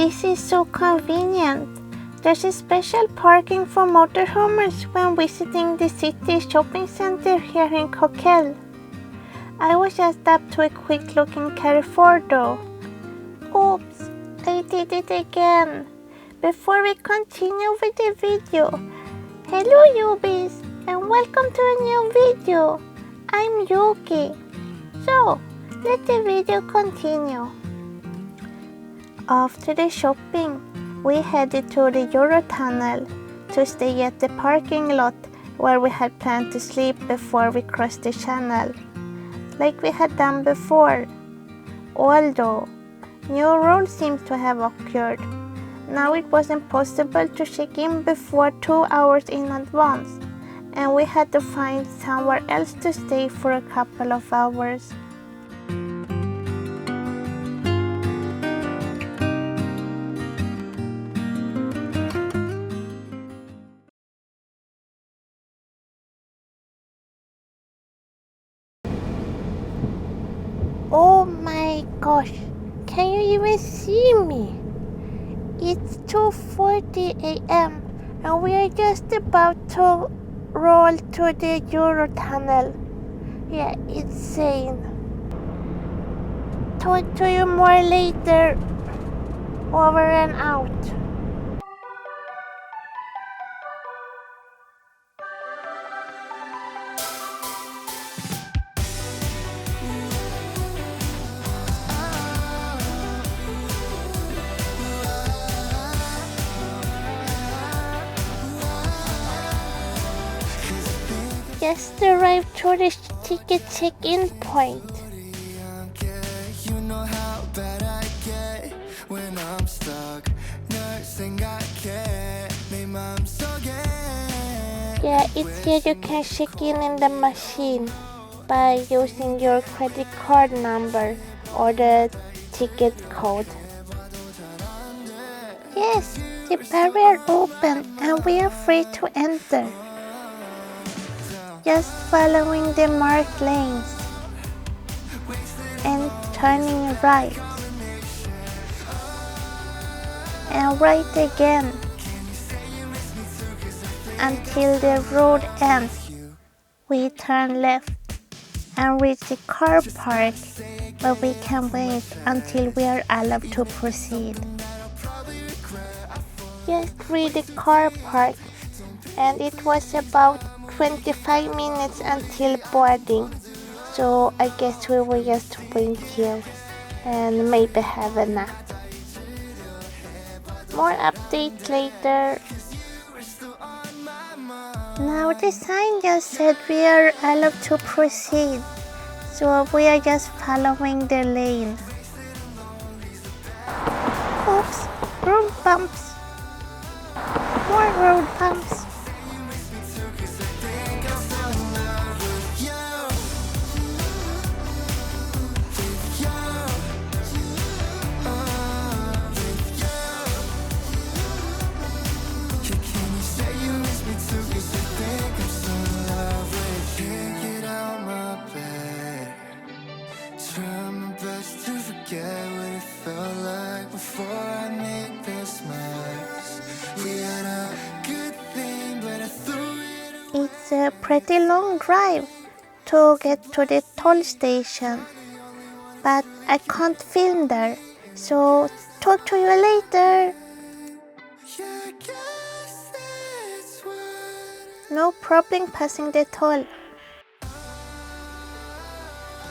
This is so convenient. There's a special parking for motorhomers when visiting the city shopping center here in Coquel. I was just up to a quick look in Carrefour though. Oops, I did it again. Before we continue with the video, hello Yubis and welcome to a new video. I'm Yuki. So, let the video continue. After the shopping, we headed to the Eurotunnel to stay at the parking lot where we had planned to sleep before we crossed the channel, like we had done before. Although, new rules seemed to have occurred. Now it was impossible to check in before 2 hours in advance, and we had to find somewhere else to stay for a couple of hours. Oh my gosh, can you even see me? It's 2:40 a.m. and we are just about to roll to the Eurotunnel. Yeah, insane. Talk to you more later. Over and out. Just arrived to the ticket check-in point. Yeah, it's here you can check in the machine by using your credit card number or the ticket code. Yes, the barrier opened and we are free to enter. Just following the marked lanes and turning right and right again until the road ends. We turn left and reach the car park where we can wait until we are allowed to proceed. Just reach the car park and it was about 25 minutes until boarding, so I guess we will just wait here and maybe have a nap. More updates later. Now the sign just said we are allowed to proceed, so we are just following the lane. Oops, road bumps. More road bumps. It's a pretty long drive to get to the toll station, but I can't film there, so talk to you later. No problem passing the toll.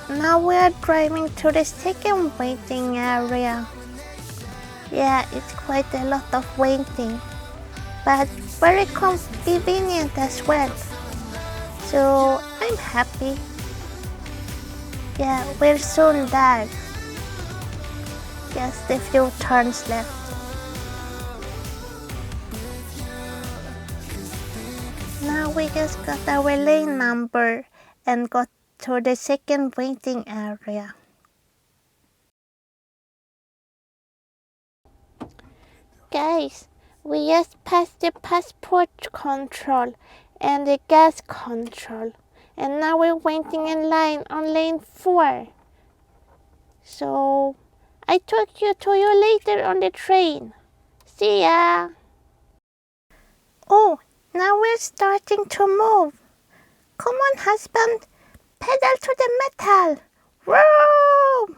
Now we are driving to the second waiting area. Yeah, it's quite a lot of waiting, but very convenient as well. So I'm happy. Yeah, we're soon there. Just a few turns left. Now we just got our lane number and got to the second waiting area. Guys, we just passed the passport control and the gas control, and now we're waiting in line on lane 4. So I talk to you later on the train. See ya. Oh, now we're starting to move. Come on, husband. Pedal to the metal. Whoa!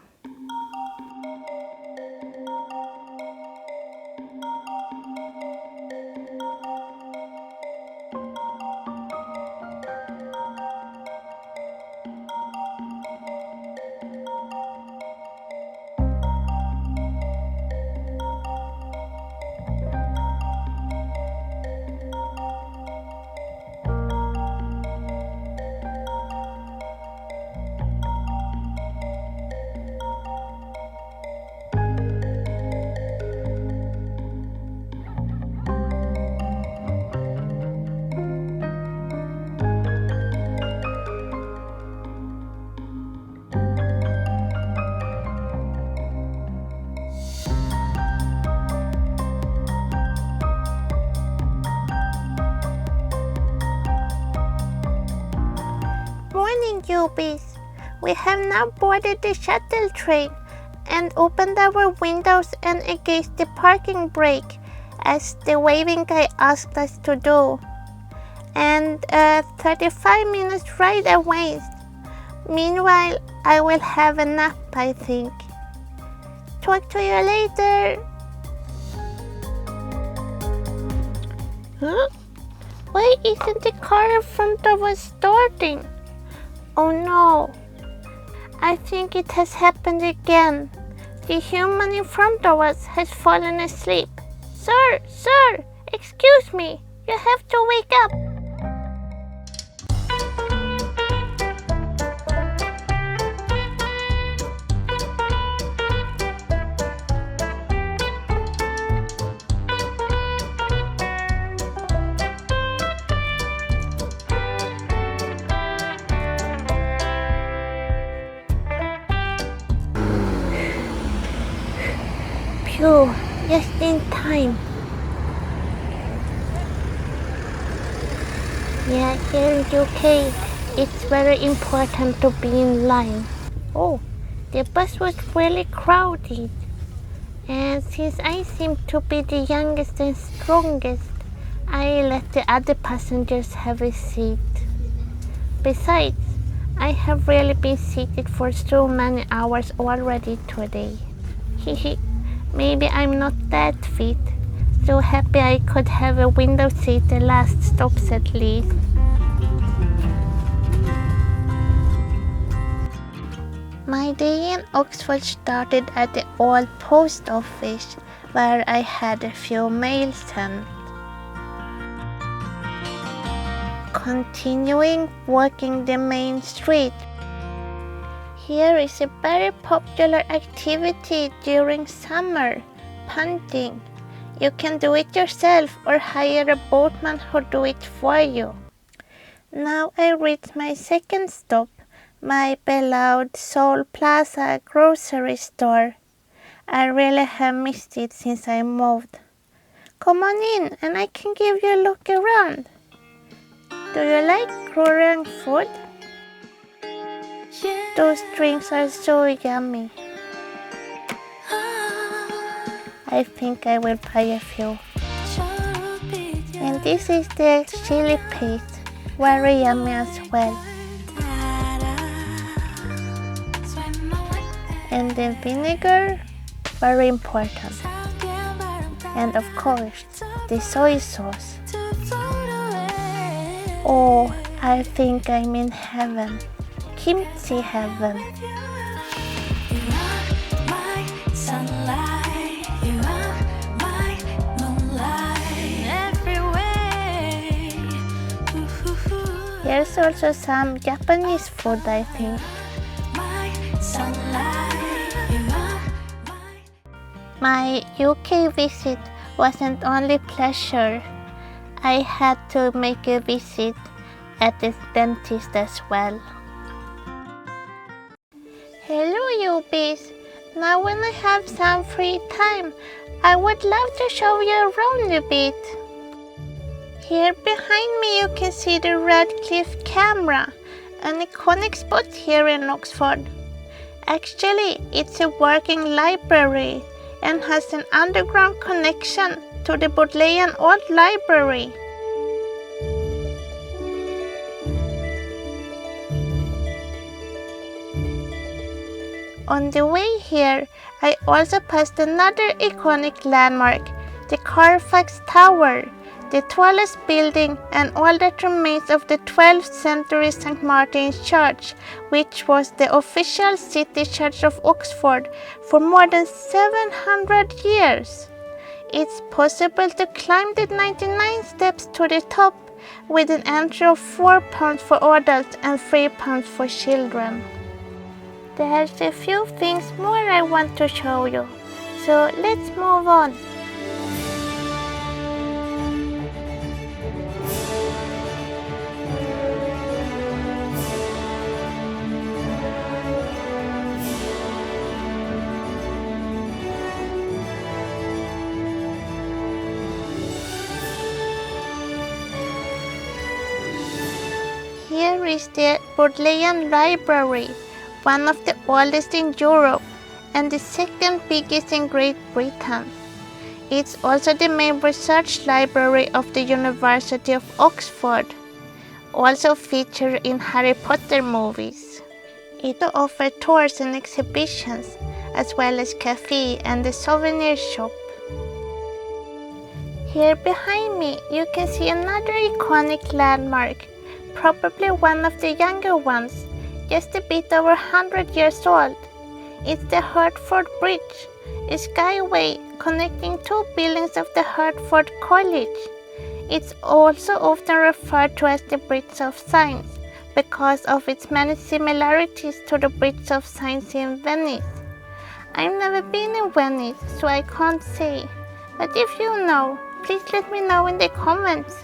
Morning, Yubies. We have now boarded the shuttle train and opened our windows and engaged the parking brake as the waving guy asked us to do. And 35 minutes ride away. Meanwhile, I will have a nap, I think. Talk to you later. Huh? Why isn't the car in front of us starting? Oh no, I think it has happened again. The human in front of us has fallen asleep. Sir, excuse me, you have to wake up. Phew, just in time. Yeah, here in UK, it's very important to be in line. Oh, the bus was really crowded. And since I seem to be the youngest and strongest, I let the other passengers have a seat. Besides, I have really been seated for so many hours already today. Hehe. Maybe I'm not that fit. So happy I could have a window seat the last stops at least. My day in Oxford started at the old post office where I had a few mails sent. Continuing walking the main street. Here is a very popular activity during summer, punting. You can do it yourself or hire a boatman who do it for you. Now I reach my second stop, my beloved Seoul Plaza grocery store. I really have missed it since I moved. Come on in and I can give you a look around. Do you like Korean food? Those drinks are so yummy. I think I will buy a few. And this is the chili paste, very yummy as well. And the vinegar, very important. And of course, the soy sauce. Oh, I think I'm in heaven. Kimchi heaven. Here's also some Japanese food, I think. My UK visit wasn't only pleasure. I had to make a visit at the dentist as well. Hello, Yubies. Now when I have some free time, I would love to show you around a bit. Here behind me you can see the Radcliffe camera, an iconic spot here in Oxford. Actually, it's a working library and has an underground connection to the Bodleian Old Library. On the way here, I also passed another iconic landmark, the Carfax Tower, the tallest building and all that remains of the 12th century St. Martin's Church, which was the official city church of Oxford for more than 700 years. It's possible to climb the 99 steps to the top with an entry of £4 for adults and £3 for children. There's a few things more I want to show you, so let's move on. Here is the Bodleian Library, one of the oldest in Europe and the second biggest in Great Britain. It's also the main research library of the University of Oxford, also featured in Harry Potter movies. It offers tours and exhibitions, as well as cafe and a souvenir shop. Here behind me you can see another iconic landmark, probably one of the younger ones, just a bit over 100 years old. It's the Hertford Bridge, a skyway connecting two buildings of the Hertford College. It's also often referred to as the Bridge of Science because of its many similarities to the Bridge of Science in Venice. I've never been in Venice, so I can't say, but if you know, please let me know in the comments.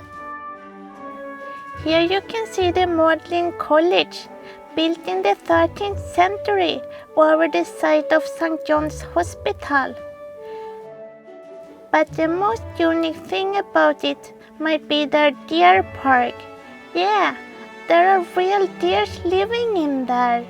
Here you can see the Magdalen College, built in the 13th century over the site of St. John's Hospital. But the most unique thing about it might be their deer park. Yeah, there are real deer living in there.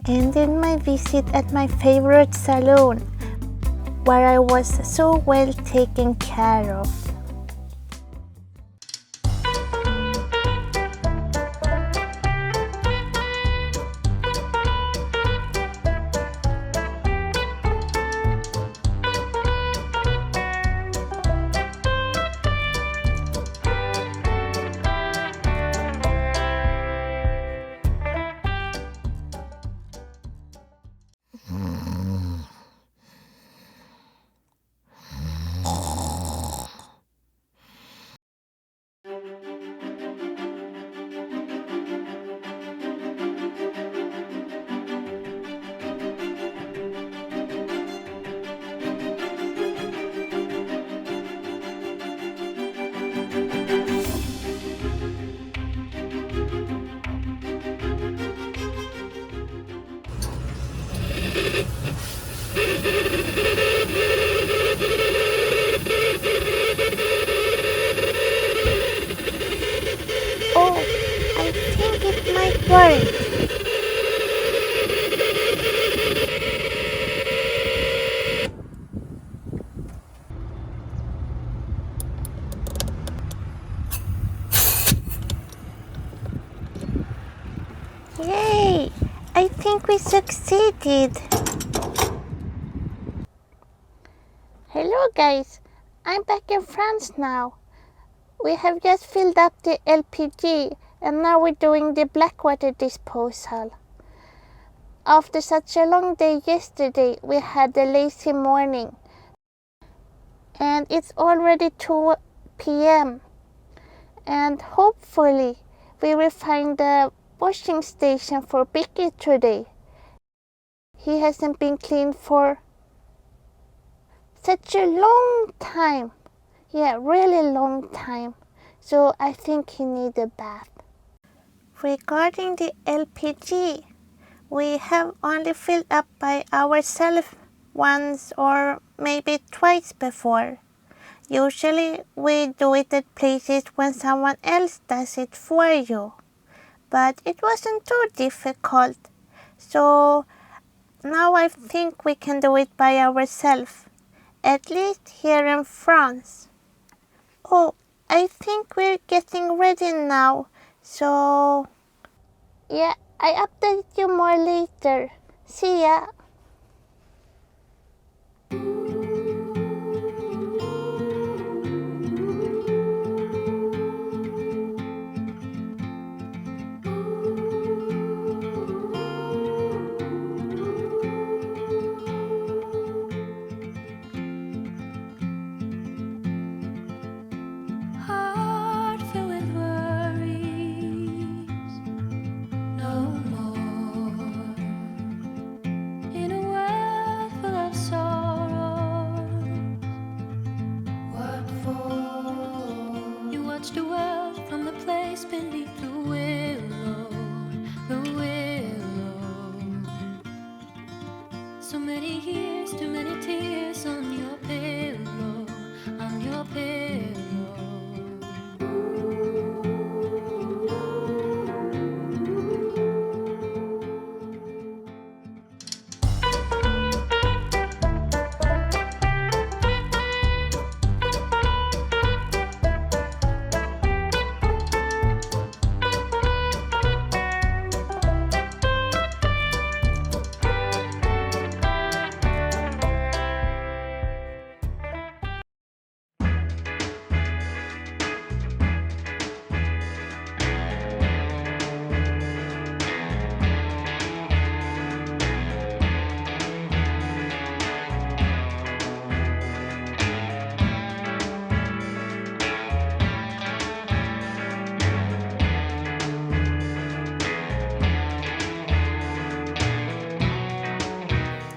Ended my visit at my favorite salon, where I was so well taken care of. Oh, I think it might work. Yay! I think we succeeded. Hello guys, I'm back in France now. We have just filled up the LPG and now we're doing the blackwater disposal. After such a long day yesterday, we had a lazy morning. and it's already 2 p.m. and hopefully we will find the washing station for Bikki today. He hasn't been cleaned for such a long time. Yeah, really long time. So I think he needs a bath. Regarding the LPG, we have only filled up by ourselves once or maybe twice before. Usually we do it at places when someone else does it for you. But it wasn't too difficult. So now I think we can do it by ourselves. At least here in France. Oh, I think we're getting ready now. So yeah, I update you more later. See ya. Heart filled with worries, no more. In a world full of sorrow, what for? You watch the world from the place beneath the willow, the willow. So many years, too many tears on your pillow, on your pillow.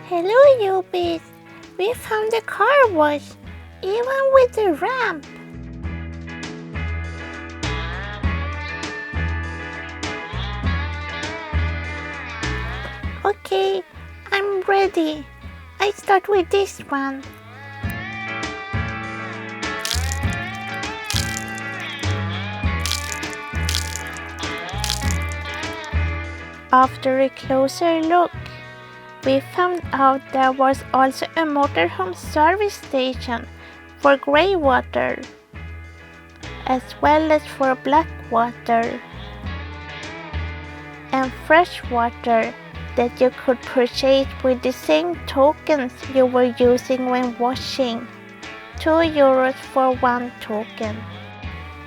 Hello, you bees. We found the car wash, even with the ramp. Okay, I'm ready. I start with this one. After a closer look, we found out there was also a motorhome service station for grey water, as well as for black water and fresh water that you could purchase with the same tokens you were using when washing. €2 for 1 token.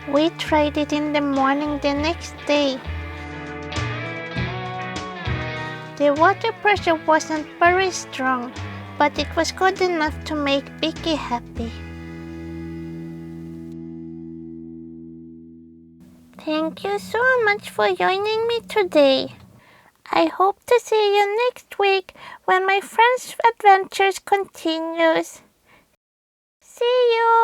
We tried it in the morning the next day. The water pressure wasn't very strong, but it was good enough to make Bikki happy. Thank you so much for joining me today. I hope to see you next week when my French adventures continues. See you!